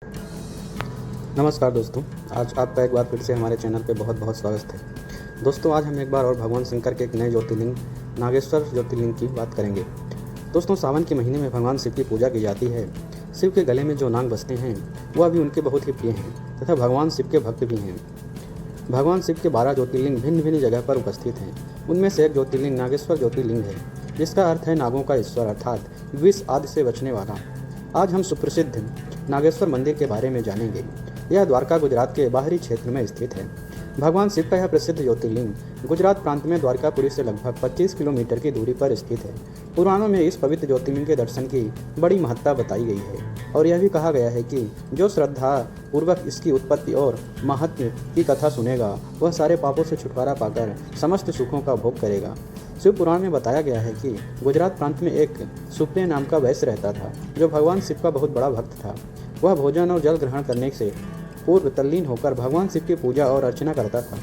नमस्कार दोस्तों, आज आपका एक बार फिर से हमारे चैनल पे बहुत बहुत स्वागत है। दोस्तों, आज हम एक बार और भगवान शंकर के एक नए ज्योतिर्लिंग नागेश्वर ज्योतिर्लिंग की बात करेंगे। दोस्तों, सावन के महीने में भगवान शिव की पूजा की जाती है। शिव के गले में जो नाग बसते हैं वह भी उनके बहुत ही प्रिय हैं तथा भगवान शिव के भक्त भी हैं। भगवान शिव के 12 ज्योतिर्लिंग भिन्न भिन्न जगह पर उपस्थित हैं। उनमें से एक ज्योतिर्लिंग नागेश्वर ज्योतिर्लिंग है, जिसका अर्थ है नागों का ईश्वर अर्थात विष आदि से बचने वाला। आज हम सुप्रसिद्ध नागेश्वर मंदिर के बारे में जानेंगे। यह द्वारका गुजरात के बाहरी क्षेत्र में स्थित है। भगवान शिव का यह प्रसिद्ध ज्योतिर्लिंग गुजरात प्रांत में द्वारकापुरी से लगभग 25 किलोमीटर की दूरी पर स्थित है। पुराणों में इस पवित्र ज्योतिर्लिंग के दर्शन की बड़ी महत्ता बताई गई है और यह भी कहा गया है कि जो श्रद्धा पूर्वक इसकी उत्पत्ति और महत्व की कथा सुनेगा वह सारे पापों से छुटकारा पाकर समस्त सुखों का भोग करेगा। शिव पुराण में बताया गया है कि गुजरात प्रांत में एक सुप्रिय नाम का वैश्य रहता था, जो भगवान शिव का बहुत बड़ा भक्त था। वह भोजन और जल ग्रहण करने से पूर्व तल्लीन होकर भगवान शिव की पूजा और अर्चना करता था।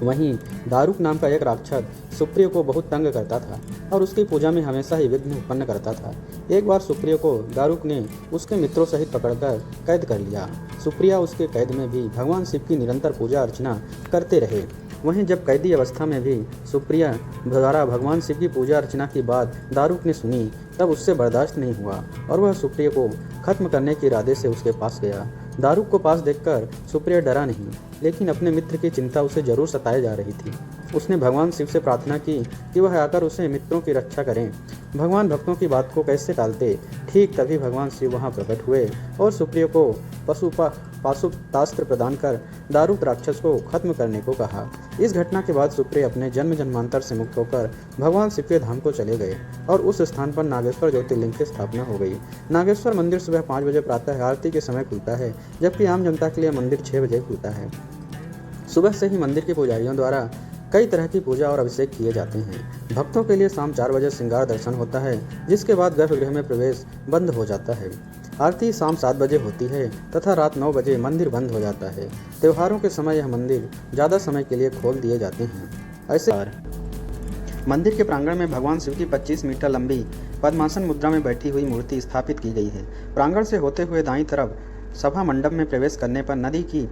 वहीं दारुक नाम का एक राक्षस सुप्रिय को बहुत तंग करता था और उसकी पूजा में हमेशा ही विघ्न उत्पन्न करता था। एक बार सुप्रिय को दारुक ने उसके मित्रों सहित पकड़कर कैद कर लिया। सुप्रिया उसके कैद में भी भगवान शिव की निरंतर पूजा अर्चना करते रहे। वहीं जब कैदी अवस्था में भी सुप्रिया द्वारा भगवान शिव की पूजा अर्चना की बात दारुक ने सुनी, तब उससे बर्दाश्त नहीं हुआ और वह सुप्रिया को खत्म करने के इरादे से उसके पास गया। दारुक को पास देखकर सुप्रिया डरा नहीं, लेकिन अपने मित्र की चिंता उसे जरूर सताए जा रही थी। उसने भगवान शिव से प्रार्थना की कि वह आकर उसे मित्रों की रक्षा करें। भगवान भक्तों की बात को कैसे टालते। ठीक तभी भगवान शिव वहां प्रकट हुए और सुप्रिया को पाशुपतास्त्र प्रदान कर दारुक राक्षस को खत्म करने को कहा। इस घटना के बाद सुप्रिया अपने जन्म जन्मांतर से मुक्त होकर भगवान शिव के धाम को चले गए और उस स्थान पर नागेश्वर ज्योतिर्लिंग की स्थापना हो गई। नागेश्वर मंदिर सुबह 5 बजे प्रातः आरती के समय खुलता है, जबकि आम जनता के लिए मंदिर 6 बजे खुलता है। सुबह से ही मंदिर के पुजारियों द्वारा कई तरह की पूजा और अभिषेक किए जाते हैं। भक्तों के लिए शाम 4 बजे श्रृंगार दर्शन होता है, जिसके बाद गर्भगृह में प्रवेश बंद हो जाता है। आरती शाम 7 बजे होती है तथा रात 9 बजे मंदिर बंद हो जाता है। त्योहारों के समय यह मंदिर ज़्यादा समय के लिए खोल दिए जाते हैं। ऐसे मंदिर के प्रांगण में भगवान शिव की 25 मीटर लंबी पद्मासन मुद्रा में बैठी हुई मूर्ति स्थापित की गई है। प्रांगण से होते हुए दाईं तरफ सभा मंडप में प्रवेश करने पर नदी की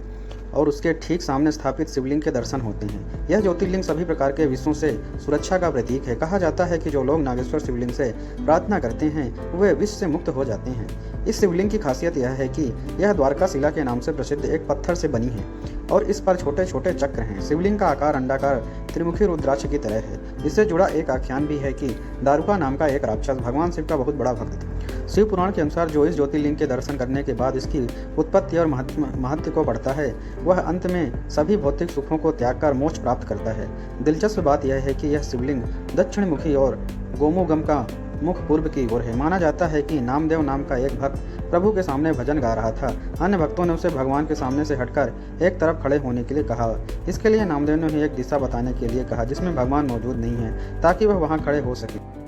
और उसके ठीक सामने स्थापित शिवलिंग के दर्शन होते हैं। यह ज्योतिर्लिंग सभी प्रकार के विषयों से सुरक्षा का प्रतीक है। कहा जाता है कि जो लोग नागेश्वर शिवलिंग से प्रार्थना करते हैं वे विष से मुक्त हो जाते हैं। इस शिवलिंग की खासियत यह है कि यह द्वारका शिला के नाम से प्रसिद्ध एक पत्थर से बनी है और इस पर छोटे छोटे चक्र हैं। शिवलिंग का आकार अंडाकार त्रिमुखी रुद्राक्ष की तरह है। इससे जुड़ा एक आख्यान भी है कि दारुका नाम का एक राक्षस भगवान शिव का बहुत बड़ा भक्त था। शिव पुराण के अनुसार जो इस ज्योतिर्लिंग के दर्शन करने के बाद इसकी उत्पत्ति और महत्व को पढ़ता है, वह अंत में सभी भौतिक सुखों को त्याग कर मोक्ष प्राप्त करता है। दिलचस्प बात यह है कि यह शिवलिंग दक्षिण मुखी और गोमुगम का मुख पूर्व की ओर है। माना जाता है कि नामदेव नाम का एक भक्त प्रभु के सामने भजन गा रहा था। अन्य भक्तों ने उसे भगवान के सामने से हटकर एक तरफ खड़े होने के लिए कहा। इसके लिए नामदेव ने एक दिशा बताने के लिए कहा जिसमें भगवान मौजूद नहीं है, ताकि वह वहां खड़े हो सके।